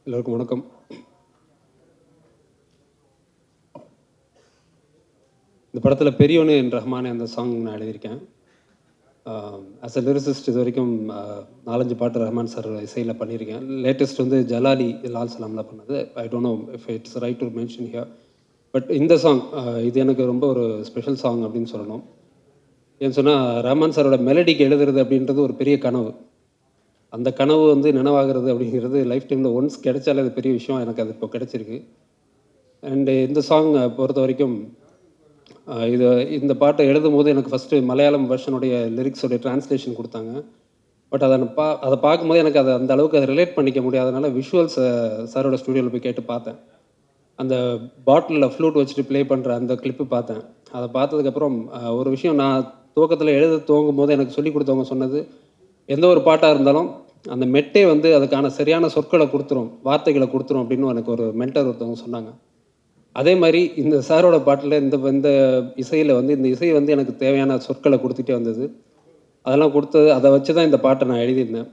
எல்லோருக்கும் வணக்கம். இந்த படத்தில் பெரியவனு என் ரஹ்மானே அந்த சாங் நான் எழுதியிருக்கேன். ஆஸ் அ லிரிசிஸ்ட் இது வரைக்கும் 4-5 பாட்டு ரஹ்மான் சார் இசையில் பண்ணியிருக்கேன். லேட்டஸ்ட் வந்து ஜலாலி லால் சலாமில் பண்ணது. I don't know if it's right to mention here. But இந்த சாங் இது எனக்கு ரொம்ப ஒரு ஸ்பெஷல் சாங் அப்படின்னு சொல்லணும். ஏன்னு சொன்னால் ரஹ்மான் சாரோட மெலடிக்கு எழுதுறது அப்படின்றது ஒரு பெரிய கனவு. அந்த கனவு வந்து நினைவாகிறது அப்படிங்கிறது லைஃப் டைமில் ஒன்ஸ் கிடைச்சாலே அது பெரிய விஷயம். எனக்கு அது இப்போ கிடைச்சிருக்கு. அண்டு இந்த சாங் பொறுத்த வரைக்கும் இந்த பாட்டை எழுதும்போது எனக்கு ஃபஸ்ட்டு மலையாளம் வெர்ஷனுடைய லிரிக்ஸோடைய ட்ரான்ஸ்லேஷன் கொடுத்தாங்க. பட் அதை பார்க்கும்போது எனக்கு அந்த அளவுக்கு அதை ரிலேட் பண்ணிக்க முடியாதனால விஷுவல்ஸ் சாரோட ஸ்டூடியோவில் போய் கேட்டு பார்த்தேன். அந்த பாட்டிலில் ஃப்ளூட் வச்சுட்டு ப்ளே பண்ணுற அந்த கிளிப்பு பார்த்தேன். அதை பார்த்ததுக்கப்புறம் ஒரு விஷயம் நான் துவக்கத்தில் எழுத துவங்கும் போது எனக்கு சொல்லிக் கொடுத்தவங்க சொன்னது, எந்த ஒரு பாட்டாக இருந்தாலும் அந்த மெட்டே வந்து அதுக்கான சரியான சொற்களை கொடுத்துரும், வார்த்தைகளை கொடுத்துரும் அப்படின்னு எனக்கு ஒரு மென்டர் ஒருத்தவங்க சொன்னாங்க. அதே மாதிரி இந்த சாரோட பாட்டில் இந்த இசையில் வந்து இந்த இசை வந்து எனக்கு தேவையான சொற்களை கொடுத்துட்டே வந்தது. அதெல்லாம் கொடுத்தது அதை வச்சு தான் இந்த பாட்டை நான் எழுதியிருந்தேன்.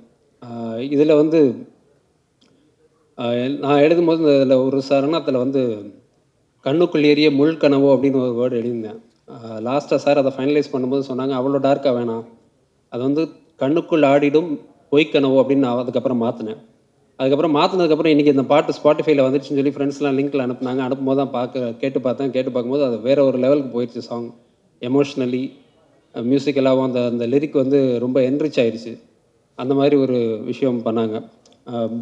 இதில் வந்து நான் எழுதும்போது இதில் ஒரு சரணத்தில் வந்து கண்ணுக்குள் ஏறிய முள் கனவோ அப்படின்னு ஒரு வேர்டு எழுதியிருந்தேன். லாஸ்ட்டாக சார் அதை ஃபைனலைஸ் பண்ணும்போது சொன்னாங்க, அவ்வளோ டார்க்காக வேணாம், அது வந்து கண்ணுக்குள் ஆடிடும் பொய்க்கனவோ அப்படின்னு நான் அதுக்கப்புறம் மாற்றினேன். அதுக்கப்புறம் மாற்றினதுக்கப்புறம் இன்றைக்கி இந்த பாட்டு ஸ்பாட்டிஃபைல வந்துடுச்சுன்னு சொல்லி ஃப்ரெண்ட்ஸ்லாம் லிங்க்கில் அனுப்புனாங்க. அனுப்பும்போது தான் கேட்டு பார்த்தேன். கேட்டு பார்க்கும்போது அது வேறு ஒரு லெவலுக்கு போயிடுச்சு சாங். எமோஷ்னலி மியூசிக்கலாகவும் அந்த லிரிக் வந்து ரொம்ப என்ரிச் ஆயிடுச்சு. அந்த மாதிரி ஒரு விஷயம் பண்ணாங்க.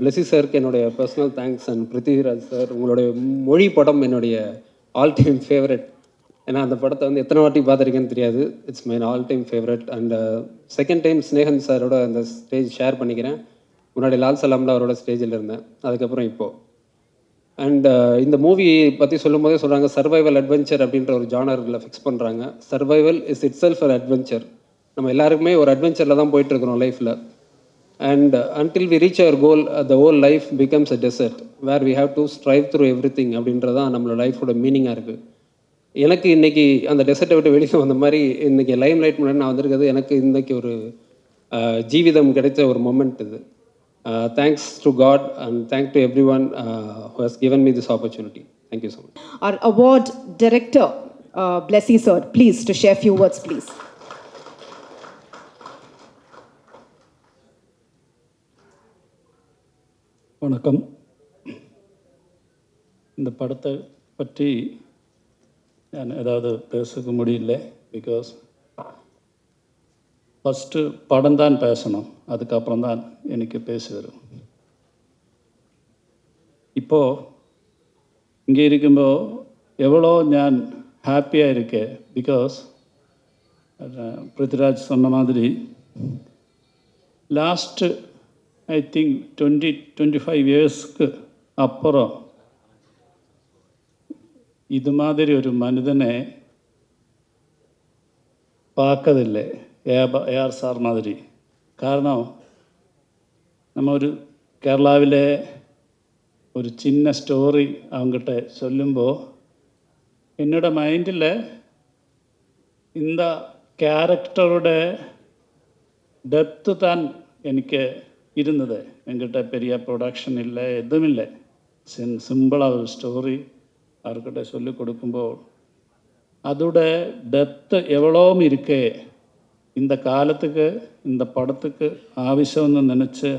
பிளெஸி சாருக்கு என்னுடைய personal thanks. And Prithviraj sir, உங்களுடைய மொழி படம் என்னுடைய ஆல் டைம் ஃபேவரட். ஏன்னா அந்த படத்தை வந்து எத்தனை வாட்டி பார்த்துருக்கேன்னு தெரியாது. It's my all time favourite. And second time Snehan சாரோட அந்த ஸ்டேஜ் ஷேர் பண்ணிக்கிறேன். முன்னாடி லால் சலாமில் அவரோட ஸ்டேஜில் இருந்தேன், அதுக்கப்புறம் இப்போது. அண்ட் இந்த மூவி பற்றி சொல்லும் போதே சொல்கிறாங்க, சர்வைவல் அட்வென்ச்சர் அப்படின்ற ஒரு ஜானரில் ஃபிக்ஸ் பண்ணுறாங்க. Survival is itself an adventure. நம்ம எல்லாருக்குமே ஒரு அட்வென்ச்சரில் தான் போயிட்டுருக்கிறோம் லைஃப்பில். And until we reach our goal, the whole life becomes a desert where we have to strive through everything அப்படின்றது தான் நம்மளோட லைஃபோட மீனிங்காக இருக்குது. எனக்கு இன்றைக்கி அந்த டெசர்ட்டை விட்டு வெளியே வந்த மாதிரி இன்றைக்கி லைம் லைட் முன்னாடி நான் வந்திருக்கிறது எனக்கு இன்றைக்கி ஒரு ஜீவிதம் கிடைச்ச ஒரு மொமெண்ட் இது. Thanks to God and thank to everyone who has given me this opportunity. Thank you so much. Our award director, Blessy sir, please to share few words, please. வணக்கம். இந்த படத்தை பற்றி நான் ஏதாவது பேச முடியல. பிகாஸ் ஃபஸ்ட்டு படம் தான் பேசணும், அதுக்கப்புறம் தான் எனக்கு பேச வரும். இப்போது இங்கே இருக்கும்போது எவ்வளோ நான் ஹாப்பியாக இருக்கேன். பிகாஸ் பிருத்திராஜ் சொன்ன மாதிரி லாஸ்ட்டு ஐ திங்க் 20-25 இயர்ஸ்க்கு அப்புறம் இது மாதிரி ஒரு மனிதனை பார்க்கதில்லை, ஏஆர் സാർ മാതിരി. കാരണം நம்ம ஒரு കേരളാവിലെ ஒரு சின்ன ஸ்டோரி அவங்ககிட்ட சொல்லும்போது என்னோட மைண்டில் இந்த கேரக்டரோட டெப்த்து தான் எனக்கு இருந்தது. என்கிட்ட பெரிய ப்ரொடக்ஷன் இல்லை, எதுவும் இல்லை. சிம்பிளாக ஒரு ஸ்டோரி அவர்கிட்ட சொல்லிக் கொடுக்கும்போது அதோட டெப்த்து எவ்வளோவும் இருக்கே, இந்த காலத்துக்கு இந்த படத்துக்கு ஆവശ്യമെന്ന് நினச்சி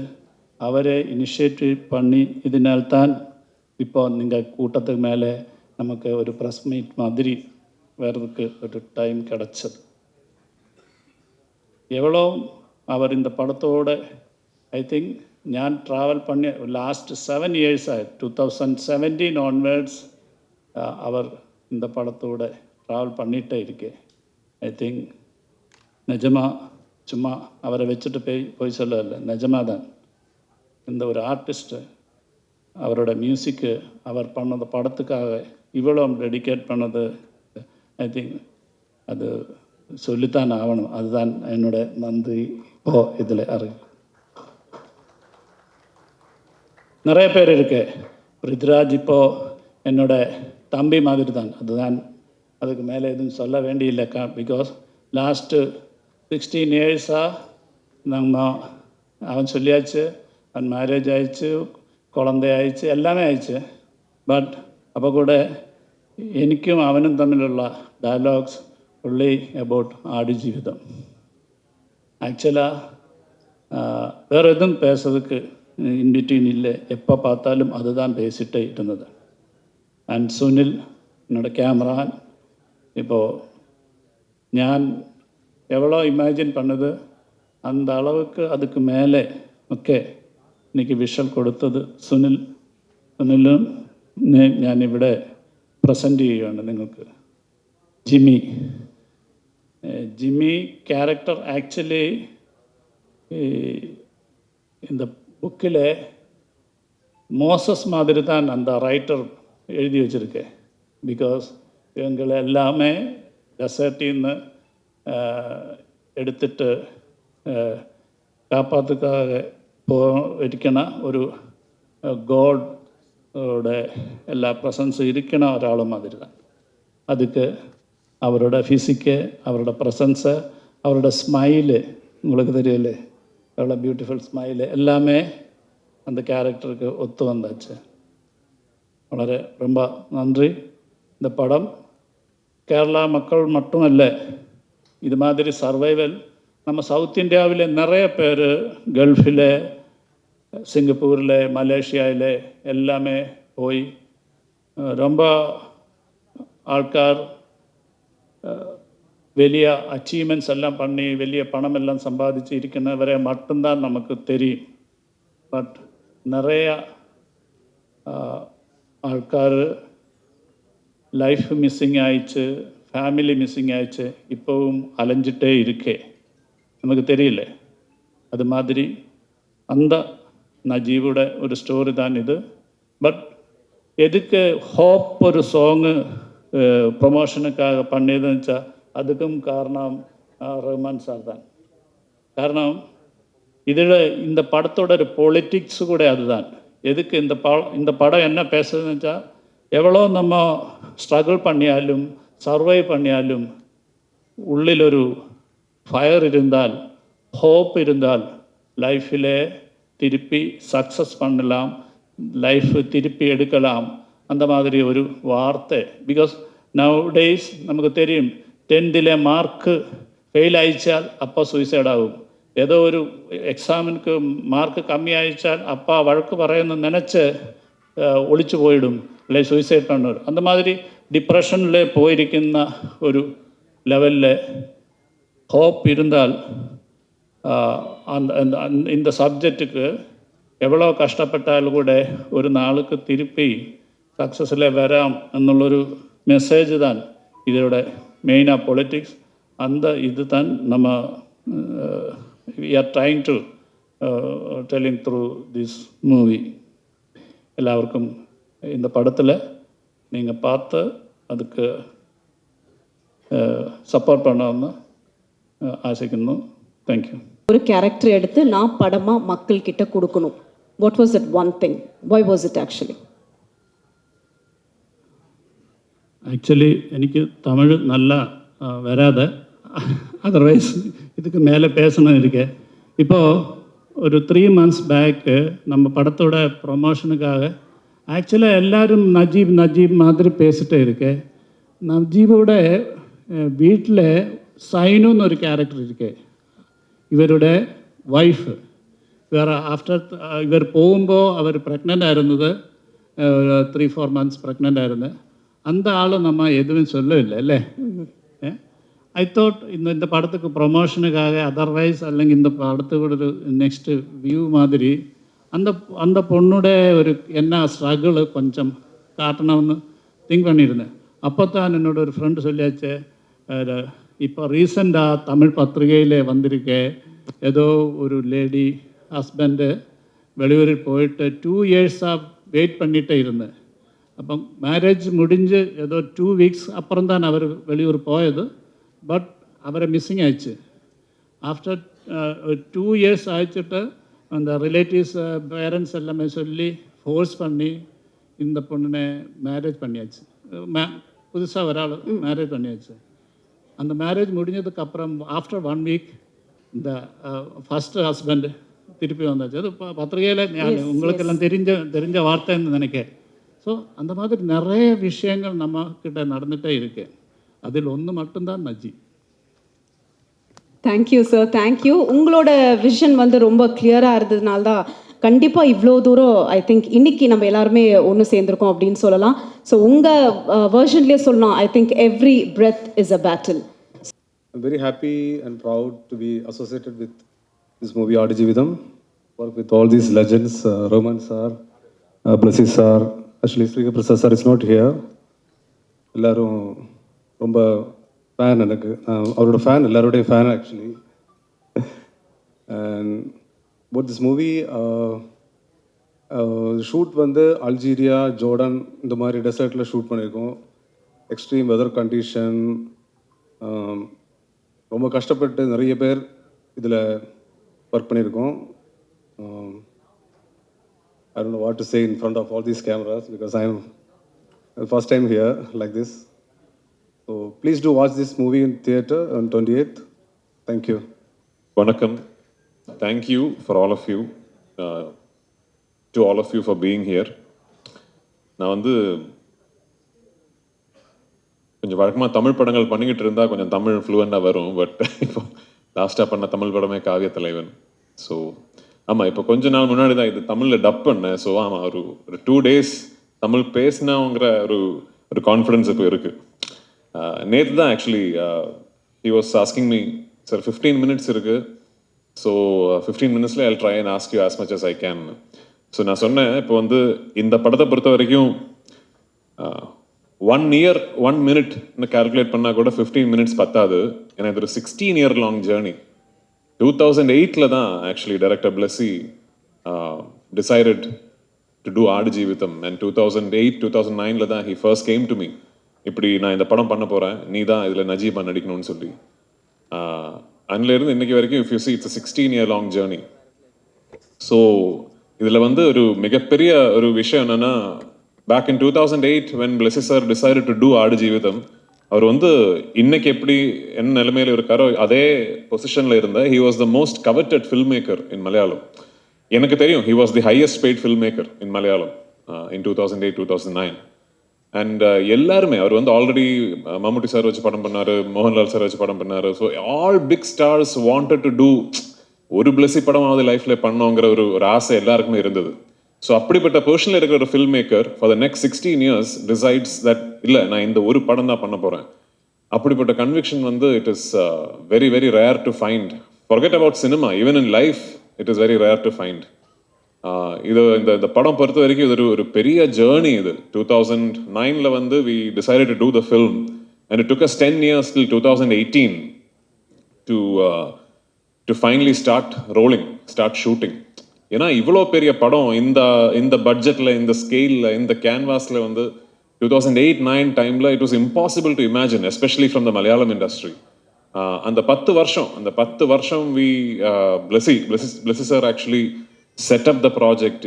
அவரே இனிஷியேட்டிவ் பண்ணி இதனால்தான் இப்போ நீங்கள் கூட்டத்துக்கு மேலே நமக்கு ஒரு ப்ரெஸ் மீட் மாதிரி வர்றதுக்கு ஒரு டைம் கிடச்சது. எவ்வளோ அவர் இந்த படத்தோட ஐ திங்க் ഞാൻ ട്രാവൽ பண்ணி லாஸ்ட் 7 years 2017 onwards அவர் இந்த படத்தோட ட்ராவல் பண்ணிகிட்டே இருக்கேன். ஐ திங்க் நிஜமாக சும்மா அவரை வச்சுட்டு போய் சொல்லலை, நிஜமாக தான் இந்த ஒரு ஆர்டிஸ்ட்டு அவரோட மியூசிக்கு அவர் பண்ணது படத்துக்காக இவ்வளோ டெடிகேட் பண்ணது ஐ திங்க் அது சொல்லித்தான் ஆகணும். அதுதான் என்னோட நன்றி. இப்போது இதில் நிறைய பேர் இருக்கு. பிருத்விராஜ் இப்போது என்னோட தம்பி மாதிரி தான். அதுதான், அதுக்கு மேலே எதுவும் சொல்ல வேண்டியில்லை. பிகாஸ் லாஸ்ட்டு 16 years நம்ம அவன் சொல்லியாச்சு, அவன் மேரேஜ் ஆயிடுச்சு, കുളന്ത അയച്ച് എല്ലാമേ അയച്ച്. ബട്ട് അപ്പോൾ കൂടെ എനിക്കും അവനും തമ്മിലുള്ള ഡയലോഗ്സ് ഉള്ളി അബൌട്ട് ആടുജീവിതം. ஆக்சுவலாக வேறு எதுவும் பேசுறதுக்கு இன்பிட்வீன் இல்லை. எப்போ பார்த்தாலும் அதுதான் பேசிகிட்டே இருந்தது. அண்ட் சுனில் என்னோட கேமரான், இப்போது ஞான் எவ்வளோ இமேஜின் பண்ணுது அந்த அளவுக்கு அதுக்கு மேலே ഒക്കെ എനിക്ക് വിഷ്വൽ കൊടുത്തത് സുനിലും ഞാനിവിടെ പ്രസൻറ്റ് ചെയ്യുകയാണ് നിങ്ങൾക്ക്. ജിമ്മി ക്യാരക്ടർ ആക്ച്വലി இந்த புக்கில் மோசஸ் மாதிரி தான் அந்த ரைட்டர் எழுதி வச்சுருக்கேன். பிகாஸ் இவங்களை எல்லாமே டெசர்ட்டில் നിന്ന് എടുത്തിട്ട് കാപ്പാത്തുക്കാക ഇരിക്കണ ഒരു ഗോഡ് എല്ലാ പ്രസൻസും ഇരിക്കണ ഒരാൾ മാതിരി தான். அதுக்கு அவரோட ஃபிசிக்கு, அவரோட ப்ரெசன்ஸு, அவரோட ஸ்மைலு உங்களுக்கு தெரியல, எவ்வளோ பியூட்டிஃபுல் ஸ்மைலு எல்லாமே அந்த கேரக்டருக்கு ஒத்து வந்தாச்சு. വളരെ ரொம்ப நன்றி. இந்த படம் கேரளா மக்கள் மட்டும் இல்லை, இது மாதிரி சர்வைவல் நம்ம சவுத் இந்தியாவில் நிறைய பேர் கல்ஃபில், சிங்கப்பூரில், மலேசியாவில் எல்லாமே போய் ரொம்ப ஆൾക്കാർ വലിയ അച്ചീവ്മെൻറ്റ്സ് എല്ലാം பண்ணி വലിയ പണമെല്ലാം സമ്പാദിച്ച് ഇരിക്കുന്നവരെ மட்டும்தான் നമുക്ക് தெரியும். பட் நிறைய ആൾക്കാർ லைஃப் மிஸ்ஸிங் ஆயிடுச்சு, ஃபேமிலி மிஸ்ஸிங் ஆயிடுச்சு, இப்போவும் அலைஞ்சிட்டே இருக்கே, நமக்கு தெரியல. அது மாதிரி அந்த நஜீவோட ஒரு ஸ்டோரி தான் இது. பட் எதுக்கு ஹோப் ஒரு சாங்கு ப்ரொமோஷனுக்காக பண்ணியதுன்னு வச்சால் அதுக்கும் காரணம் ரஹ்மான் சார் தான். காரணம் இதில் இந்த படத்தோட ஒரு பொலிட்டிக்ஸு கூட அதுதான். எதுக்கு இந்த படம் என்ன பேசுறதுன்னு வச்சால், எவ்வளோ நம்ம ஸ்ட்ரகிள் பண்ணியாலும் சர்வைவ் பண்ணியாலும் ഉള്ളിലൊരു ഫയർ ഇരുന്നാൽ, ഹോപ്പ് ഇരുന്നാൽ ലൈഫിലെ திருப்பி சக்ஸஸ் பண்ணலாம், லைஃப் திருப்பி எடுக்கலாம். அந்த மாதிரி ஒரு வார்த்தை. பிகாஸ் நவ் டேஸ் நமக்கு தெரியும், 10th മാർക്ക് ഫെയിൽ അയച്ചാൽ അപ്പോൾ സൂയിസൈഡ് ആകും. ഏതോ ഒരു എക്സാമിനക്ക് മാർക്ക് കമ്മി അയച്ചാൽ അപ്പോൾ വഴക്ക് പറയുന്ന നനച്ച് ഒളിച്ചു പോയിടും, അല്ലെ സൂയിസൈഡ് പണ്ണൂർ. அந்த மாதிரி டிப்ரெஷனில் போயிருக்கிற ஒரு லெவலில் ஹோப் இருந்தால் இந்த சப்ஜெக்ட்டுக்கு எவ்வளோ கஷ்டப்பட்டாலும் கூட ஒரு நாளுக்கு திருப்பி சக்ஸஸில் வராம் എന്നുള്ളൊരു മെസ്സേജ് தான் இதோட மெயினாக பொலிட்டிக்ஸ். அந்த இது தான் நம்ம we are trying to telling through this movie. எல்லாருக்கும் இந்த படத்தில் நீங்கள் பார்த்து அதுக்கு சப்போர்ட் பண்ணணும்னு ஆசைக்கணும். தேங்க்யூ. ஒரு கேரக்டர் எடுத்து நான் படமா மக்கள் கிட்ட கொடுக்கணும். What was that one thing? why was it actually? Actually எனக்கு தமிழ் நல்லா வராது, அதர்வைஸ் இதுக்கு மேலே பேசணும் இருக்கு. இப்போது ஒரு 3 months பேக்கு நம்ம படத்தோட ப்ரொமோஷனுக்காக ஆக்சுவலாக எல்லோரும் நஜீப் மாதிரி பேசிட்டே இருக்கு. நஜீபோட வீட்டில் சைனுன்னு ஒரு கேரக்டர் இருக்கு, இவரோட ஒய்ஃப். இவர் போகுമ്പോൾ അവർ ப்ரெக்னென்ட் ஆயிருந்தது, 3-4 months ப்ரெக்னென்ட் ஆயிருந்தது. அந்த ஆளும் நம்ம எதுவும் சொல்லவில்லை അല്ലേ. ஐ தாட் இந்த படத்துக்கு ப்ரொமோஷனுக்காக அதர்வைஸ் അല്ലെങ്കിൽ இந்த படத்துக்கு ஒரு நெக்ஸ்ட் வியூ மாதிரி அந்த பொண்ணோட ஒரு என்ன ஸ்ட்ரகிள் கொஞ்சம் காட்டணும்னு திங்க் பண்ணியிருந்தேன். அப்போ தான் என்னோட ஒரு ஃப்ரெண்டு சொல்லியாச்சு, இப்போ ரீசெண்டாக தமிழ் பத்திரிகையில் வந்திருக்கே, ஏதோ ஒரு லேடி ஹஸ்பண்டு வெளியூரில் போயிட்டு 2 years வெயிட் பண்ணிகிட்டே இருந்தேன். അപ്പം മാരേജ് മുടിഞ്ഞ് ഏതോ 2 weeks അപ്പുറം തന്നെ അവർ വെളിയൂർ പോയത്. ബട്ട് അവരെ മിസ്സിങ് ആയിച്ച്. ആഫ്റ്റർ 2 years ആയിച്ചിട്ട് அந்த ரிலேட்டிவ்ஸ் பேரண்ட்ஸ் எல்லாமே சொல்லி ஃபோர்ஸ் பண்ணி இந்த பொண்ணுனை மேரேஜ் பண்ணியாச்சு. புதுசாக ஒரு ஆள் மேரேஜ் பண்ணியாச்சு. அந்த மேரேஜ் முடிஞ்சதுக்கப்புறம் ஆஃப்டர் 1 week இந்த ஃபஸ்ட்டு ஹஸ்பண்ட் திருப்பி வந்தாச்சு. அது பத்திரிகையில் உங்களுக்கெல்லாம் தெரிஞ்ச வார்த்தைன்னு நினைக்கிறேன். ஸோ அந்த மாதிரி நிறைய விஷயங்கள் நம்மக்கிட்ட நடந்துகிட்டே இருக்கு. அதில் ஒன்று மட்டும்தான் நஜி. Thank you sir, thank you. உங்களோட விஷன் வந்து ரொம்ப கிளியராக இருந்ததுனால தான் கண்டிப்பாக இவ்வளோ தூரம் ஐ திங்க் இன்னைக்கு நம்ம எல்லாருமே ஒன்று சேர்ந்துருக்கோம் அப்படின்னு சொல்லலாம். ஸோ உங்கள் வேர்ஷன்லேயே சொல்லலாம், I think every breath is a battle. I'm very happy and proud to be associated with this movie Aadu Jeevitham. Work with all these legends, Roman sir, Blessy sir, actually Sri Prasad sir is not here. எல்லாரும் ரொம்ப fan எனக்கு, அவரோட fan, எல்லாரோடைய fan actually. And but this movie shoot வந்து Algeria, Jordan இந்த மாதிரி டெசர்ட்டில் shoot பண்ணியிருக்கோம். எக்ஸ்ட்ரீம் வெதர் கண்டிஷன், ரொம்ப கஷ்டப்பட்டு நிறைய பேர் இதில் ஒர்க் பண்ணியிருக்கோம். I don't know what to say in front of all these cameras because I'm first time here like this. So please do watch this movie in theater on 28th. Thank you. Vanakkam. Thank you for all of you, to all of you for being here. நான் வந்து கொஞ்சம் வழக்கமாக தமிழ் படங்கள் பண்ணிக்கிட்டு இருந்தால் கொஞ்சம் தமிழ் ஃப்ளூவெண்ட்டாக வரும். But இப்போ லாஸ்ட்டாக பண்ண தமிழ் படமே காவிய தலைவன். ஸோ ஆமாம், இப்போ கொஞ்ச நாள் முன்னாடி தான் இது தமிழில் டப் பண்ணேன். ஸோ ஆமாம், ஒரு 2 days தமிழ் பேசினாங்கிற ஒரு கான்ஃபிடென்ஸ் இப்போ இருக்குது. நேற்று தான் actually he was asking me, sir 15 minutes இருக்குது, so 15 minutes I'll try and ask you as much as I can. So நான் சொன்னேன், இப்போ வந்து இந்த படத்தை பொறுத்த வரைக்கும் 1 year 1 minute கால்குலேட் பண்ணால் கூட 15 minutes பத்தாது. ஏன்னா இது ஒரு 16 year long ஜேர்னி. 2008 தான் actually director Blessy decided to do Aadujeevitham. And 2008-2009 தான் he first came to me, இப்படி நான் இந்த படம் பண்ண போகிறேன், நீ தான் இதில் நஜீபா நடிக்கணும்னு சொல்லி. அதுலேருந்து இன்னைக்கு வரைக்கும் if you see it's a 16 year long journey. So இதில் வந்து ஒரு மிகப்பெரிய ஒரு விஷயம் என்னென்னா, back in 2008 when Blessy sir decided to do ஆடு ஜீவிதம், அவர் வந்து இன்னைக்கு எப்படி என்ன நிலைமையில் இருக்காரோ அதே பொசிஷனில் இருந்த he was the most coveted filmmaker in Malayalam. எனக்கு தெரியும் he was the highest paid filmmaker in Malayalam in 2008-2009. And எல்லாருமே, அவர் வந்து ஆல்ரெடி மம்முட்டி சார் வச்சு படம் பண்ணார், மோகன்லால் சார் வச்சு படம் பண்ணார். So all big stars wanted to do ஒரு பிளஸி படமாவது லைஃப்பில் பண்ணோங்கிற ஒரு ஆசை எல்லாருக்குமே இருந்தது. ஸோ அப்படிப்பட்ட பொசிஷனில் இருக்கிற ஒரு film maker for the next 16 years decides that இல்லை நான் இந்த ஒரு படம் தான் பண்ண போகிறேன். அப்படிப்பட்ட கன்விக்ஷன் வந்து it is very very rare to find. Forget about cinema, even in life it is very rare to find. இது இந்த படம் பொறுத்த வரைக்கும் இது ஒரு பெரிய ஜேர்னி. இது 2009 வந்து we decided to do the film and it took us 10 years till 2018 to finally start rolling, start shooting. ஏன்னா இவ்வளோ பெரிய படம் இந்த பட்ஜெட்டில், இந்த ஸ்கேலில், இந்த கேன்வாஸில் வந்து 2008-9 டைமில் it was impossible to imagine, especially from the Malayalam industry. அந்த 10 வருஷம் we Blessy sir actually set up the project,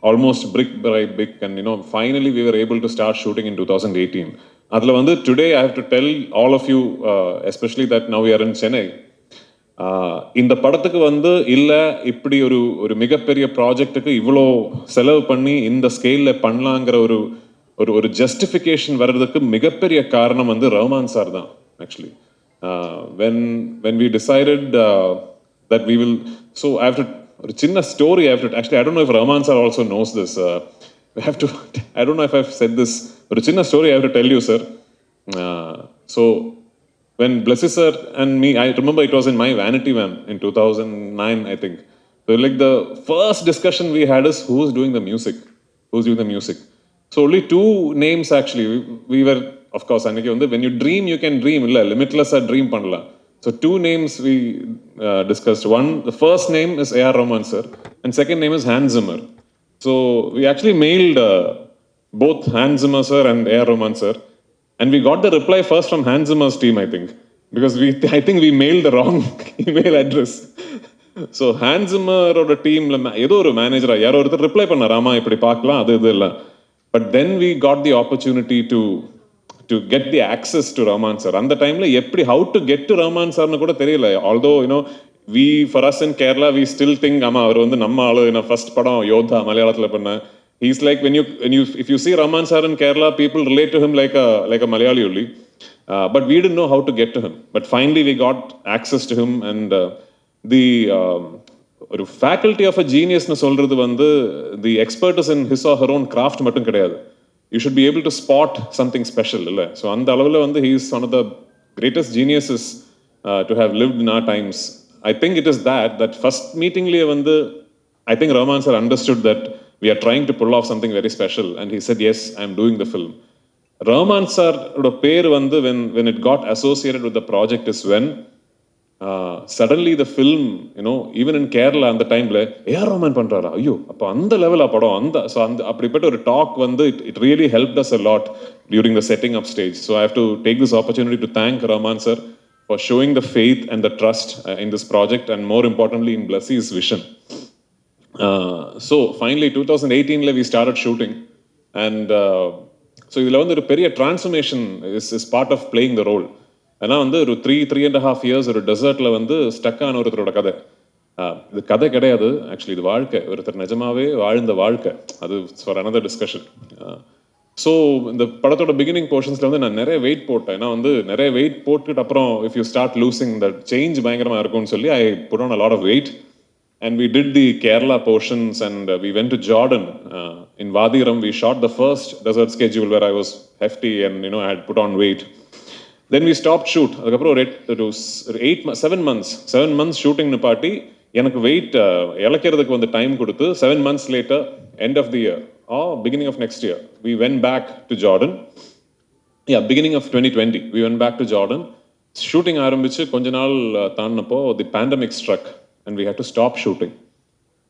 almost brick by brick, and finally we were able to start shooting in 2018. அதில் வந்து today I have to tell all of you, especially that now we are in Chennai, இந்த படத்துக்கு வந்து இல்லை இப்படி ஒரு மிகப்பெரிய ப்ராஜெக்டுக்கு இவ்வளோ செலவு பண்ணி இந்த ஸ்கேலில் பண்ணலாங்கிற ஒரு ஜஸ்டிஃபிகேஷன் வர்றதுக்கு மிகப்பெரிய காரணம் வந்து ரஹ்மான் சார் தான் actually. when we decided that we will, so I have to, ஒரு சின்ன story I have to, actually I don't know if Rahman sir also knows this, we have to, I don't know if I've said this, ஒரு சின்ன story I have to tell you sir. So when Blessy sir and me, I remember it was in my vanity van in 2009 I think. So like the first discussion we had is who's doing the music. So only 2 names actually. We were, of course, அன்னைக்கு வந்து when you dream you can dream, இல்லை limitless-ஆ dream பண்ணலாம். So 2 names we discussed. The first name is A.R. Rahman sir and second name is Hans Zimmer. So we actually mailed both Hans Zimmer sir and A.R. Rahman sir. And we got the reply first from Hans Zimmer's team, I think, because I think we mailed the wrong email address. So Hans Zimmer oda team la edho oru manager yaro oruther reply panna rama ipdi paakalam adu illa. But then we got the opportunity to get the access to Rahman sir. And the time la eppadi how to get to Rahman sir nu kuda theriyala. Although we, for us in Kerala, we still think, Amma, அவர் வந்து நம்ம ஆளு, நான் first படம் யோதா மலையாளத்தில் பண்ணேன். He's like, when you, if you see Rahman sir in Kerala, people relate to him like a Malayali only. But we didn't know how to get to him. But finally we got access to him, and the ஒரு faculty of a genius னு சொல்றது வந்து the expert is in his or her own craft மட்டும் கிடையாது. You should be able to spot something special, இல்ல? So அந்த அளவில் வந்து he is one of the greatest geniuses to have lived in our times. I think it is that first meetingலயே வந்து I think Rahman sir understood that we are trying to pull off something very special, and he said, yes, I am doing the film. Rahman sir oda பேர் வந்து when it got associated with the project is when suddenly the film, you know, even in Kerala அந்த டைம்ல AR Rahman பண்றாரா, ஐயோ அப்போ அந்த லெவலா படம், அந்த ஸோ அந்த அப்படிப்பட்ட ஒரு டாக் வந்து it really helped us a lot during the setting up stage. So I have to take this opportunity to thank Rahman sir for showing the faith and the trust in this project, and more importantly in Blessy's vision. So finally 2018 we started shooting, and so இதில் வந்து ஒரு பெரிய transformation is part of playing the role. ஏன்னா வந்து ஒரு 3.5 years ஒரு டெசர்ட்டில் வந்து stuck ஆன ஒருத்தரோட கதை. இது கதை கிடையாது, ஆக்சுவலி இது வாழ்க்கை, ஒருத்தர் நிஜமாவே வாழ்ந்த வாழ்க்கை. அது ஃபார் another discussion. ஸோ இந்த படத்தோட பிகினிங் போர்ஷன்ஸில் வந்து நான் நிறைய வெயிட் போட்டேன். ஏன்னா வந்து நிறைய வெயிட் போட்டுட்டு அப்புறம் if you start losing the change பயங்கரமாக இருக்கும்னு சொல்லி I put on a lot of weight. And we did the Kerala portions, and we went to Jordan. In Wadiram, we shot the first desert schedule where I was hefty and, you know, I had put on weight. Then we stopped shoot. அதுக்கப்புறம் it was 7 months shooting நிப்பாட்டி எனக்கு wait இழக்கிறதுக்கு வந்து time கொடுத்து 7 months later, end of the year or beginning of next year, we went back to Jordan. Yeah, beginning of 2020, we went back to Jordan. Shooting ஆரம்பிச்சு கொஞ்ச நாள் தாண்டினப்போ the pandemic struck, and we had to stop shooting.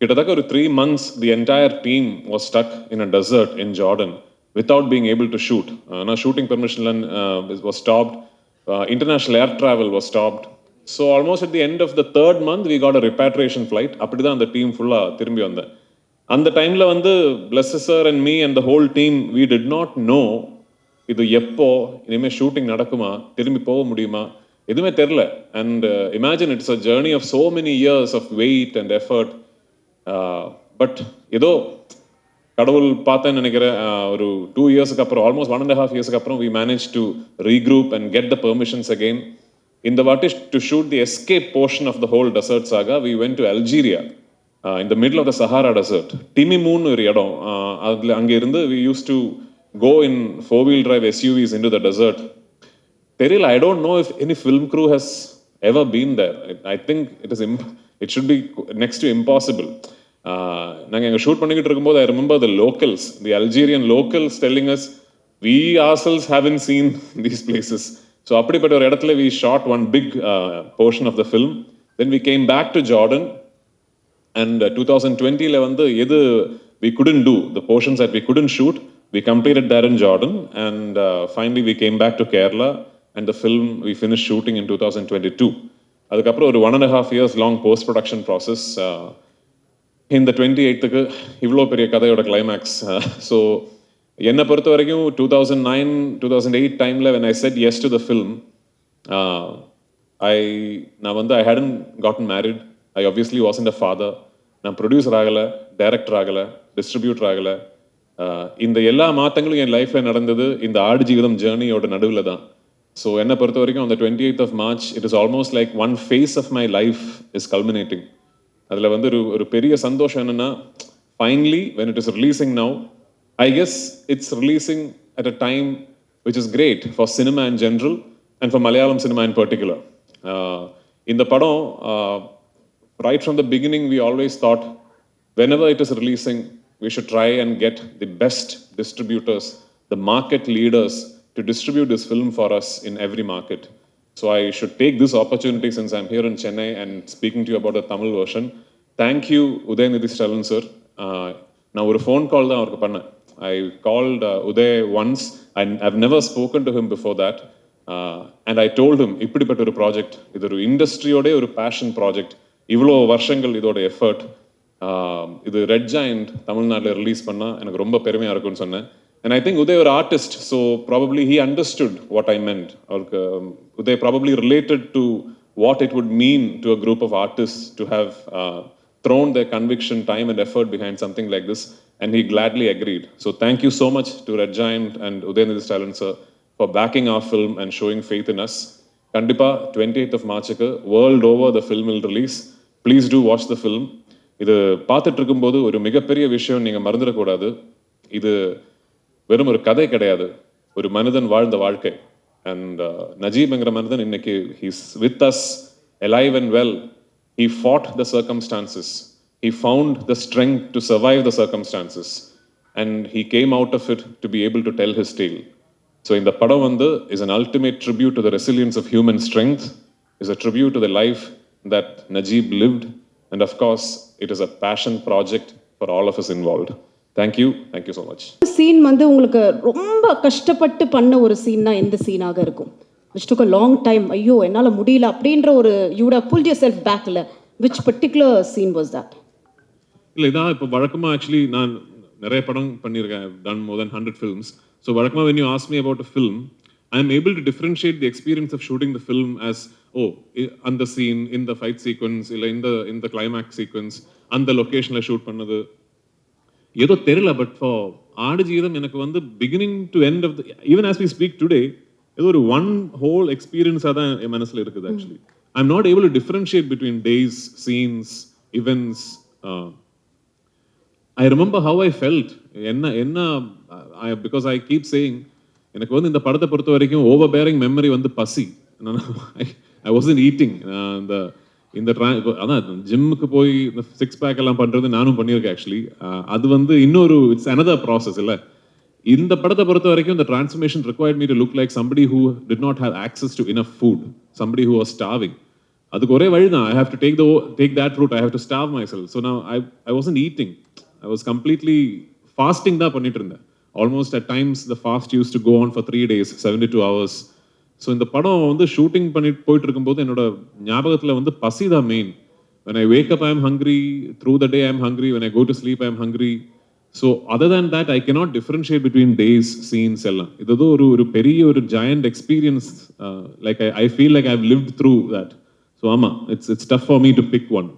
கிட்டத்தட்ட ஒரு 3 months the entire team was stuck in a desert in Jordan without being able to shoot. Now shooting permission was stopped, international air travel was stopped. So almost at the end of the 3rd month we got a repatriation flight. அப்படிதான் அந்த team ஃபுல்லா திரும்பி வந்தேன். அந்த டைம்ல வந்து Blessy sir and me and the whole team, we did not know இது எப்போ இனிமேல் ஷூட்டிங் நடக்குமா, திரும்பி போக முடியுமா, எதுவுமே தெரில. And imagine it's a journey of so many years of wait and effort. But ஏதோ கடவுள் பார்த்தேன்னு நினைக்கிறேன், ஒரு 2 yearsக்கு அப்புறம், ஆல்மோஸ்ட் 1.5 yearsக்கு அப்புறம் we managed to regroup and get the permissions again. இந்த வாட்டி to shoot the escape portion of the whole desert saga, we went to Algeria, in the middle of the Sahara desert. Timimoun ஒரு இடம், அதில் அங்கே இருந்து we used to go in 4-wheel drive SUVs into the desert. தெரியல, I don't know if any film crew has ever been there. I think it should be next to impossible. நாங்கள் எங்கள் shoot பண்ணிக்கிட்டு இருக்கும்போது I remember the locals, the Algerian locals telling us, we ourselves haven't seen these places. So அப்படிப்பட்ட ஒரு இடத்துல we shot one big portion of the film. Then we came back to Jordan, and 2020ல வந்து எது we couldn't do, the portions that we couldn't shoot, we completed there in Jordan, and finally we came back to Kerala, and the film we finished shooting in 2022. அதுக்கப்புறம் ஒரு 1.5 years long post production process. இந்த 28க்கு இவ்வளோ பெரிய கதையோட climax. So என்னை பொறுத்த வரைக்கும் 2009-2008 டைமில் when I said yes to the film, நான் வந்து I hadn't gotten married, I obviously wasn't a father, நான் ப்ரொடியூசர் ஆகலை, டைரக்டர் ஆகலை, டிஸ்ட்ரிபியூட்டர் ஆகலை. இந்த எல்லா மாற்றங்களும் என் லைஃப்பில் நடந்தது இந்த ஆடு ஜீவிதம் ஜேர்னியோட நடுவில் தான். ஸோ என்னை பொறுத்த வரைக்கும் on the 28th of March, it is almost like one phase of my life is culminating. அதில் வந்து ஒரு பெரிய சந்தோஷம் என்னென்னா, finally when it is releasing now, I guess it's releasing at a time which is great for cinema in general and for Malayalam cinema in particular. இந்த படம், right from the beginning we always thought whenever it is releasing, we should try and get the best distributors, the market leaders to distribute this film for us in every market. So I should take this opportunity, since I'm here in Chennai and speaking to you about the Tamil version. Thank you, Udayanidhi Stalin sir. நான் ஒரு phone call தான் அவருக்கு பண்ணேன். I called Uday once, and I've never spoken to him before that. And I told him, இப்படிப்பட்ட ஒரு project, இது ஒரு இண்டஸ்ட்ரியோட ஒரு பேஷன் ப்ராஜெக்ட், இவ்வளோ வருஷங்கள் இதோட எஃபர்ட், இது ரெட் ஜாயிண்ட் தமிழ்நாட்டில் ரிலீஸ் பண்ணால் எனக்கு ரொம்ப பெருமையாக இருக்கும்னு சொன்னேன். And I think Uday was an artist, so probably he understood what I meant. Or Uday probably related to what it would mean to a group of artists to have thrown their conviction, time, and effort behind something like this, and he gladly agreed. So thank you so much to Red Giant and Udayanidhi Stalin sir for backing our film and showing faith in us. Kandipa 28th of March world over the film will release. Please do watch the film. இது பார்த்துட்டு இருக்கும்போது ஒரு மிகப்பெரிய விஷயம் நீங்கள் மறந்துடக்கூடாது. இது வெறும் ஒரு கதை கிடையாது, ஒரு மனிதன் வாழ்ந்த வாழ்க்கை. அண்ட் நஜீப்ங்கிற மனிதன் இன்னைக்கு he's with us alive and well. He fought the circumstances. He found the strength to survive the circumstances. And he came out of it to be able to tell his tale. So in the padam is an ultimate tribute to the resilience of human strength, is a tribute to the life that Najib lived. And of course, it is a passion project for all of us involved. Thank you so much. Scene வந்து உங்களுக்கு ரொம்ப கஷ்டப்பட்டு பண்ண ஒரு சீன்னா எந்த சீனாக இருக்கும்? which took a long time, ஐயோ என்னால் முடியல அப்படின்ற ஒரு you would have pulled yourself back இல்ல, which particular scene was that? இல்லை இதான் இப்போ வழக்கமாக ஆக்சுவலி நான் நிறைய படம் பண்ணியிருக்கேன். I've done more than 100 films. So வழக்கமாக when you ask me about a film, I am able to differentiate the experience of shooting the film as அந்த சீன், இந்த ஃபைட் சீக்வன்ஸ், இல்லை இந்த கிளைமேக்ஸ் சீக்வன்ஸ், அந்த லொக்கேஷனில் ஷூட் பண்ணது ஏதோ தெரியல. பட் ஃபார் ஆடுஜீவிதம் எனக்கு வந்து beginning to end of the even as we speak today ஏதோ ஒரு ஒன் ஹோல் எக்ஸ்பீரியன்ஸாக தான் என் மனசில் இருக்குது. Actually I am not able to differentiate between days, scenes, events. I remember how I felt. Because I keep saying, எனக்கு வந்து இந்த படத்தை பொறுத்த வரைக்கும் ஓவர் பேரிங் மெமரி வந்து பசி. I wasn't eating. இந்த அதான் ஜிம்முக்கு போய் இந்த 6 பேக் எல்லாம் பண்ணுறது நானும் பண்ணியிருக்கேன் ஆக்சுவலி. அது வந்து இன்னொரு இட்ஸ் அனதர் ப்ராசஸ் இல்லை. இந்த படத்தை பொறுத்த வரைக்கும் the transformation required me to look like somebody who did not have access to enough food, somebody who was starving. அதுக்கு ஒரே வழி தான், I have to take that route. I have to starve myself. So now I wasn't eating. I was completely fasting தான் பண்ணிட்டு இருந்தேன். Almost at times the fast used to go on for 3 days, 72 hours. So இந்த படம் வந்து shooting பண்ணிட்டு போயிட்டு இருக்கும்போது என்னோட ஞாபகத்தில் வந்து பசி தான் main. when I wake up I am hungry, through the day I am hungry, when I go to sleep I am hungry. So other than that I cannot differentiate between days, scenes எல்லாம். இது ஒரு பெரிய ஒரு giant experience. Like I feel like I've lived through that. So ஆமா, it's tough for me to pick one.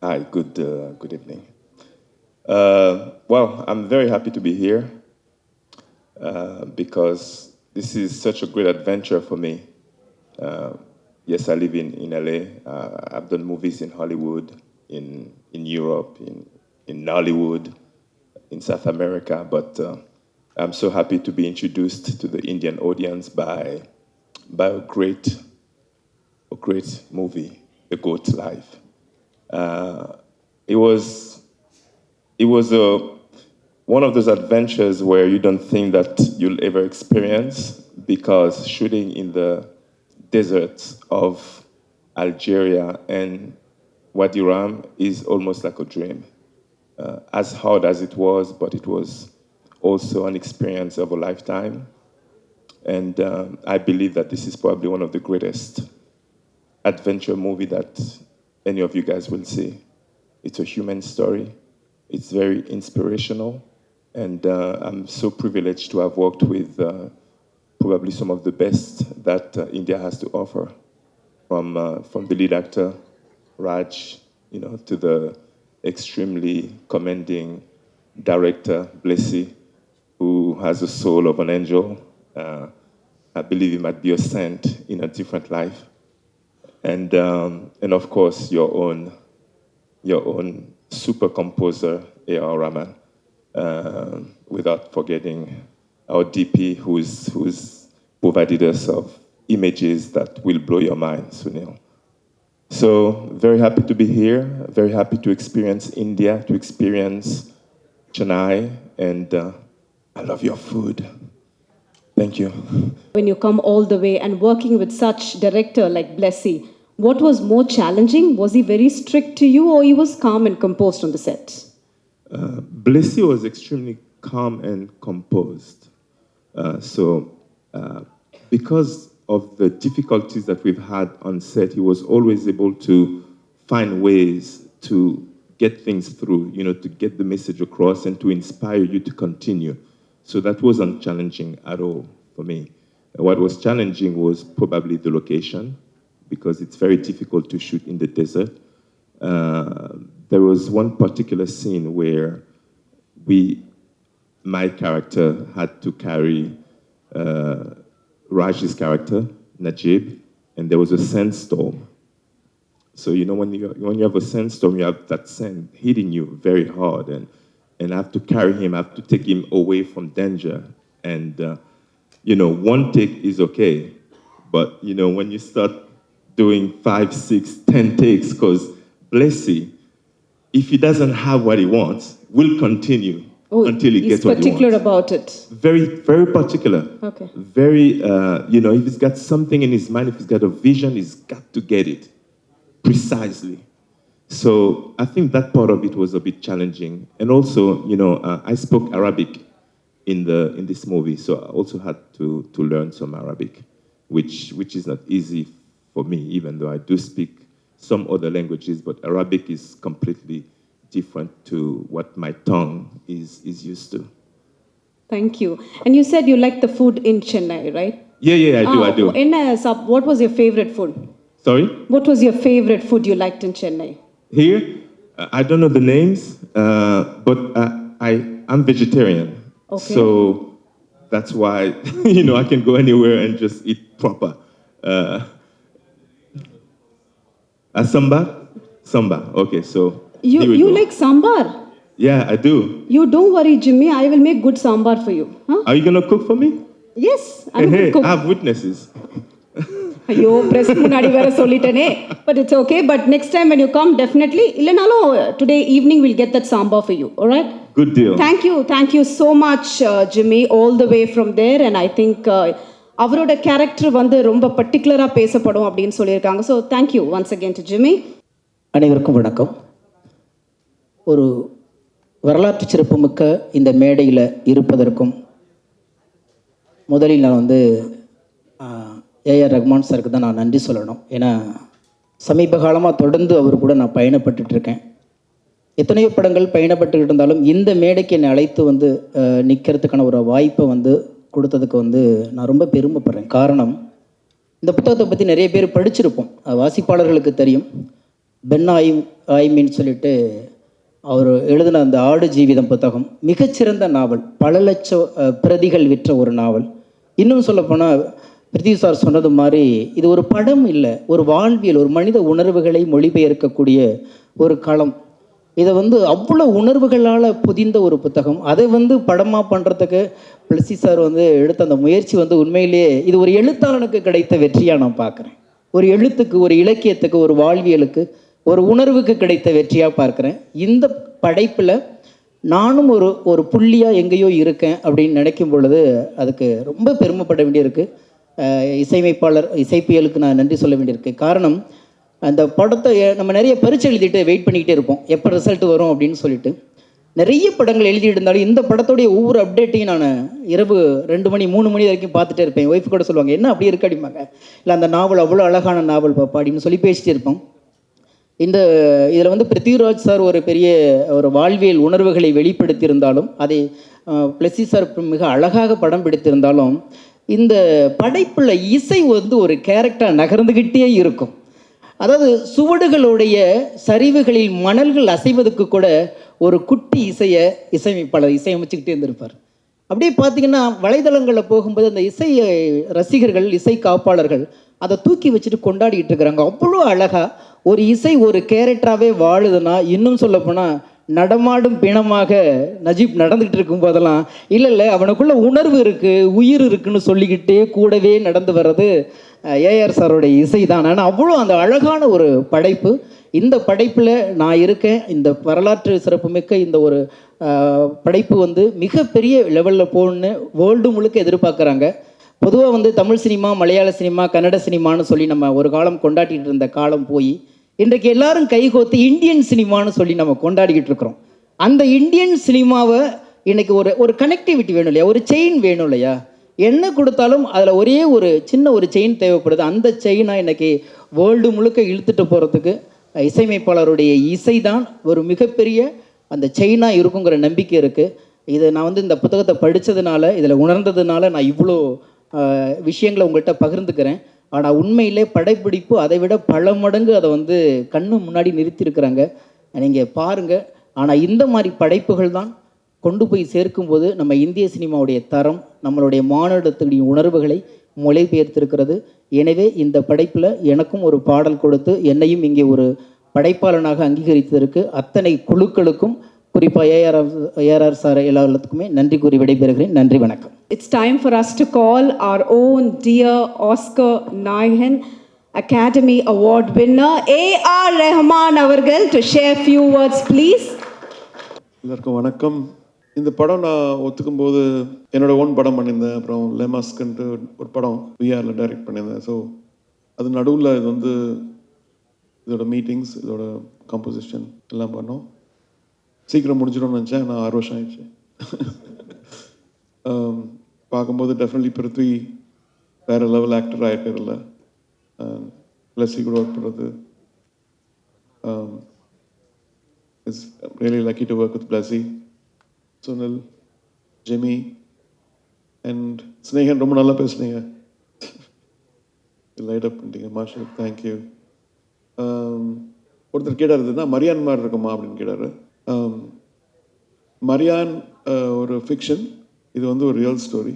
Hi, good evening. Well, I'm very happy to be here because this is such a great adventure for me. Yes, I live in LA. I've done movies in Hollywood, in Europe, in Nollywood, in South America, but I'm so happy to be introduced to the Indian audience by a great movie, The Goat's Life. It was one of those adventures where you don't think that you'll ever experience, because shooting in the deserts of Algeria and Wadi Rum is almost like a dream. As hard as it was, but it was also an experience of a lifetime. And I believe that this is probably one of the greatest adventure movie that any of you guys will see. It's a human story. It's very inspirational. And I'm so privileged to have worked with probably some of the best that India has to offer, from the lead actor, Raj, to the extremely commending director, Blessy, who has the soul of an angel. I believe he might be a saint in a different life. And of course, your own super composer, A.R. Rahman. Without forgetting our DP, who's provided us of images that will blow your mind, Sunil. So very happy to be here, very happy to experience India, to experience Chennai, and I love your food. Thank you. When you come all the way and working with such director like Blessy, what was more challenging? Was he very strict to you, or he was calm and composed on the set? Blessy was extremely calm and composed. Because of the difficulties that we've had on set, he was always able to find ways to get things through, to get the message across and to inspire you to continue. So that wasn't challenging at all for me. What was challenging was probably the location, because it's very difficult to shoot in the desert. There was one particular scene where my character had to carry Raj's character, Najib, and there was a sandstorm. So, you know, when you have a sandstorm, you have that sand hitting you very hard, and I have to carry him, I have to take him away from danger. And, you know, one take is okay, but, you know, when you start doing 5, 6, 10 takes, because Blessy, if he doesn't have what he wants, will continue until he gets what he particular wants. about it. Very, very particular. Okay. Very, you know, if he's got something in his mind, if he's got a vision, he's got to get it precisely. So I think that part of it was a bit challenging. And also, you know, I spoke Arabic in this movie, so I also had to learn some Arabic, which is not easy for me, even though I do speak some other languages, but Arabic is completely different to what my tongue is used to. Thank you. And you said you like the food in Chennai, right? Yeah, I do. What was your favorite food? Sorry? What was your favorite food you liked in Chennai? Here, I don't know the names, but I'm vegetarian. Okay. So that's why, you know, I can go anywhere and just eat proper. Sambar? Sambar, okay, so. here we You go. like sambar? Yeah, I do. You don't worry, Jimmy. I will make good sambar for you. Huh? Are you going to cook for me? Yes, I'm a Hey, good cook. I have witnesses. ஐயோ press முன்னாடி வேற சொல்லிட்டேனே but it's okay but next time when you come definitely இல்லனாலும் today evening we'll get that sambar for you, all right? Good deal. Thank you so much, Jimmy, all the way from there. And I think அவரோட character வந்து ரொம்ப பர்டிகுலராக பேசப்படும் அப்படின்னு சொல்லியிருக்காங்க. So thank you once again to Jimmy. அனைவருக்கும் வணக்கம். ஒரு வரலாற்று சிறப்புமிக்க இந்த மேடையில் இருப்பதற்கும் முதலில் நான் வந்து ஏஆர் ரஹ்மான் சாருக்கு தான் நான் நன்றி சொல்லணும். ஏன்னா சமீப காலமாக தொடர்ந்து அவர் கூட நான் பயணப்பட்டுருக்கேன். எத்தனையோ படங்கள் பயணப்பட்டு இருந்தாலும் இந்த மேடைக்கு என்னை அழைத்து வந்து நிற்கிறதுக்கான ஒரு வாய்ப்பை வந்து கொடுத்ததுக்கு வந்து நான் ரொம்ப பெருமைப்படுறேன். காரணம், இந்த புத்தகத்தை பற்றி நிறைய பேர் படிச்சிருப்போம், வாசிப்பாளர்களுக்கு தெரியும். பென் ஆய்மின்னு சொல்லிட்டு அவர் எழுதின அந்த ஆடு ஜீவிதம் புத்தகம் மிகச்சிறந்த நாவல், பல லட்சம் பிரதிகள் விற்ற ஒரு நாவல். இன்னும் சொல்லப்போனால் பிரித்திவி சார் சொன்னது மாதிரி இது ஒரு படம் இல்லை, ஒரு வாழ்வியல், ஒரு மனித உணர்வுகளை மொழிபெயர்க்கக்கூடிய ஒரு களம். இதை வந்து அவ்வளோ உணர்வுகளால் புதிந்த ஒரு புத்தகம். அதை வந்து படமாக பண்ணுறதுக்கு பிளஸி சார் வந்து எடுத்த அந்த முயற்சி வந்து உண்மையிலேயே இது ஒரு எழுத்தாளனுக்கு கிடைத்த வெற்றியாக நான் பார்க்குறேன். ஒரு எழுத்துக்கு, ஒரு இலக்கியத்துக்கு, ஒரு வாழ்வியலுக்கு, ஒரு உணர்வுக்கு கிடைத்த வெற்றியாக பார்க்குறேன். இந்த படைப்பில் நானும் ஒரு புள்ளியாக எங்கேயோ இருக்கேன் அப்படின்னு நினைக்கும் பொழுது அதுக்கு ரொம்ப பெருமைப்பட வேண்டியிருக்கு. இசைப்பியலுக்கு நான் நன்றி சொல்ல வேண்டியிருக்கு. காரணம், அந்த படத்தை நம்ம நிறைய பரீட்சை எழுதிட்டு வெயிட் பண்ணிக்கிட்டே இருப்போம், எப்போ ரிசல்ட் வரும் அப்படின்னு சொல்லிட்டு. நிறைய படங்கள் எழுதிட்டு இருந்தாலும் இந்த படத்துடைய ஒவ்வொரு அப்டேட்டையும் நான் இரவு 2 மணி 3 மணி வரைக்கும் பார்த்துட்டே இருப்பேன். ஒய்ஃப் கூட சொல்லுவாங்க, என்ன அப்படி இருக்கு அப்படிம்பாங்க. இல்லை அந்த நாவல் அவ்வளோ அழகான நாவல் பாப்பா அப்படின்னு சொல்லி பேசிட்டு இருப்போம். இதில் வந்து பிருத்திவிராஜ் சார் ஒரு பெரிய ஒரு வாழ்வியல் உணர்வுகளை வெளிப்படுத்தியிருந்தாலும், அதை பிளஸி சார் மிக அழகாக படம் பிடித்திருந்தாலும், இந்த படைப்பில் இசை வந்து ஒரு கேரக்டராக நகர்ந்துக்கிட்டே இருக்கும். அதாவது சுவடுகளுடைய சரிவுகளில் மணல்கள் அசைவதுக்கு கூட ஒரு குட்டி இசையமைப்பாளர் இசையமைச்சுக்கிட்டே இருந்திருப்பார். அப்படியே பார்த்தீங்கன்னா வலைதளங்களில் போகும்போது அந்த இசை ரசிகர்கள், இசை காப்பாளர்கள் அதை தூக்கி வச்சுட்டு கொண்டாடிக்கிட்டு இருக்கிறாங்க. அவ்வளோ அழகாக ஒரு இசை ஒரு கேரக்டராகவே வாழுதுன்னா, இன்னும் சொல்லப்போனால் நடமாடும் பிணமாக நஜீப் நடந்துக்கிட்டு இருக்கும் போதெல்லாம் இல்லை அவனுக்குள்ள உணர்வு இருக்குது, உயிர் இருக்குன்னு சொல்லிக்கிட்டே கூடவே நடந்து வர்றது ஏஆர் சாரோடைய இசை தான். ஆனால் அவ்வளோ அந்த அழகான ஒரு படைப்பு. இந்த படைப்பில் நான் இருக்கேன். இந்த வரலாற்று சிறப்புமிக்க இந்த ஒரு படைப்பு வந்து மிகப்பெரிய லெவலில் போகணுன்னு வேர்ல்டு முழுக்க எதிர்பார்க்குறாங்க. பொதுவாக வந்து தமிழ் சினிமா, மலையாள சினிமா, கன்னட சினிமான்னு சொல்லி நம்ம ஒரு காலம் கொண்டாடிட்டு இருந்த காலம் போய் இன்றைக்கு எல்லாரும் கைகோத்து இந்தியன் சினிமான்னு சொல்லி நம்ம கொண்டாடிக்கிட்டு இருக்கிறோம். அந்த இந்தியன் சினிமாவை இன்னைக்கு ஒரு கனெக்டிவிட்டி வேணும் இல்லையா, ஒரு செயின் வேணும் இல்லையா. என்ன கொடுத்தாலும் அதில் ஒரே ஒரு சின்ன ஒரு செயின் தேவைப்படுது. அந்த செயினாக இன்றைக்கி வேர்ல்டு முழுக்க இழுத்துட்டு போகிறதுக்கு இசையமைப்பாளருடைய இசை தான் ஒரு மிகப்பெரிய அந்த செயினாக இருக்குங்கிற நம்பிக்கை இருக்குது. இதை நான் வந்து இந்த புத்தகத்தை படித்ததுனால, இதில் உணர்ந்ததுனால நான் இவ்வளோ விஷயங்களை உங்கள்கிட்ட பகிர்ந்துக்கிறேன். ஆனால் உண்மையிலே படைப்பிடிப்பு அதை விட பல மடங்கு அதை வந்து கண்ணு முன்னாடி நிறுத்தியிருக்கிறாங்க. நீங்கள் பாருங்கள். ஆனால் இந்த மாதிரி படைப்புகள் தான் கொண்டு போய் சேர்க்கும்போது நம்ம இந்திய சினிமாவுடைய தரம், நம்மளுடைய மானுடத்துடைய உணர்வுகளை மொழிபெயர்த்திருக்கிறது. எனவே இந்த படைப்பில் எனக்கும் ஒரு பாடல் கொடுத்து என்னையும் இங்கே ஒரு படைப்பாளனாக அங்கீகரித்ததற்கு அத்தனை குழுக்களுக்கும், குறிப்பாக ஏஆர் சார் எல்லாத்துக்குமே நன்றி கூறி விடைபெறுகிறேன். நன்றி, வணக்கம். It's time for us to call our own dear Oscar Naihan Academy Award winner A.R. Rahman அவர்கள் to share few words, please. எல்லாருக்கும் வணக்கம். இந்த படம் நான் ஒத்துக்கும் போது என்னோட ஓன் படம் பண்ணியிருந்தேன். அப்புறம் லெமாஸ்க்குன்ட்டு ஒரு படம் விஆரில் டைரக்ட் பண்ணியிருந்தேன். ஸோ அது நடுவில் இது வந்து இதோட மீட்டிங்ஸ், இதோட கம்போசிஷன் எல்லாம் பண்ணோம். சீக்கிரம் முடிஞ்சிடும்னு நினச்சேன். நான் 6 வருஷம் ஆயிடுச்சு. பார்க்கும்போது டெஃபினெட்லி பிருத்வி வேறு லெவல் ஆக்டர் ஆகிருக்காருல்ல. பிளஸி கூட ஒர்க் பண்ணுறது. It's really lucky to work with Blessy, Sunil, Jamie and Snehan. ரொம்ப நல்லா பேசுனீங்க. லைட் அப் பண்ணிட்டீங்க. மாஷா, தேங்க்யூ. ஒருத்தர் கேட்டார், இதுனா மரியான் மாதிரி இருக்குமா அப்படின்னு கேட்டார். மரியான் ஒரு ஃபிக்ஷன், இது வந்து ஒரு ரியல் ஸ்டோரி.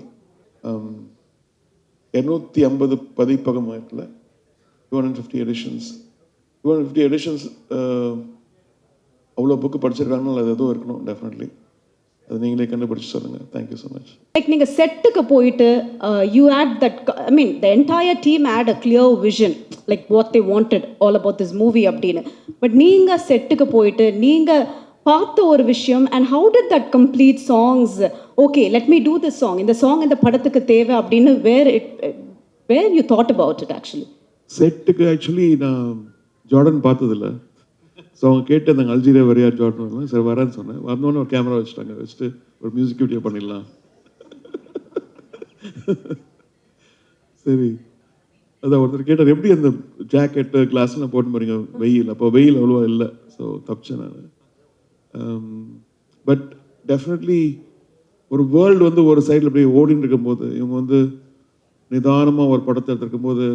250 பதிப்பகம் ஆயிரத்தில் 250 எடிஷன்ஸ். 250 எடிஷன்ஸ் அவ்வளோ புக்கு படிச்சிருக்காங்கன்னா அது எதுவும் இருக்கணும் டெஃபினெட்லி. அது நீங்களே கண்டுபிடிச்சி சொல்லுங்கள். Thank you so much. லைக் நீங்கள் செட்டுக்கு போயிட்டு you had that, I mean the entire team had a clear vision like what they wanted all about this movie அப்படின்னு. பட் நீங்கள் செட்டுக்கு போயிட்டு நீங்கள் பார்த்த ஒரு விஷயம், and how did that complete songs, okay let me do this song, இந்த song இந்த படத்துக்கு தேவை அப்படின்னு where you thought about it actually? செட்டுக்கு ஆக்சுவலி நான் ஜார்டன் பார்த்ததில்ல. ஸோ அவங்க கேட்டு அந்த அல்ஜீரியா வரையா ஜார்டன் வரலாம். சரி வரேன்னு சொன்னேன். வந்தோன்னே ஒரு கேமரா வச்சுட்டாங்க. வச்சுட்டு ஒரு மியூசிக் வீடியோ பண்ணிடலாம். சரி, அதான் ஒருத்தர் கேட்டார், எப்படி அந்த ஜாக்கெட்டு கிளாஸ்லாம் போட்டு போறீங்க வெயில்? அப்போ வெயில் அவ்வளோவா இல்லை. ஸோ தப்பிச்சேன் நான். பட் டெஃபினெட்லி ஒரு வேர்ல்டு வந்து ஒரு சைடில் அப்படியே ஓடின்னு இருக்கும்போது, இவங்க வந்து நிதானமாக ஒரு படத்தை எடுத்துருக்கும் போது,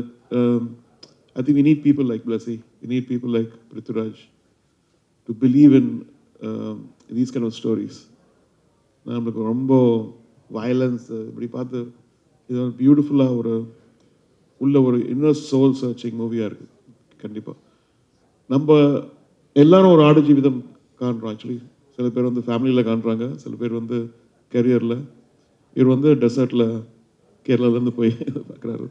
I think we need people like Blessy, we need people like Prithviraj to believe in these kind of stories. நம்மளுக்கு ரொம்ப வயலன்ஸ் இப்படி பார்த்து இது ஒரு பியூட்டிஃபுல்லாக உள்ள ஒரு இன்னர் சோல் சர்ச்சிங் மூவியாக இருக்குது. கண்டிப்பாக நம்ம எல்லாரும் ஒரு ஆடு ஜீவிதம் காண்றோம். ஆக்சுவலி சில பேர் வந்து ஃபேமிலியில் காண்றாங்க, சில பேர் வந்து கெரியரில். இவர் வந்து டெசர்ட்டில் கேரளாலேருந்து போய் பார்க்குறாரு.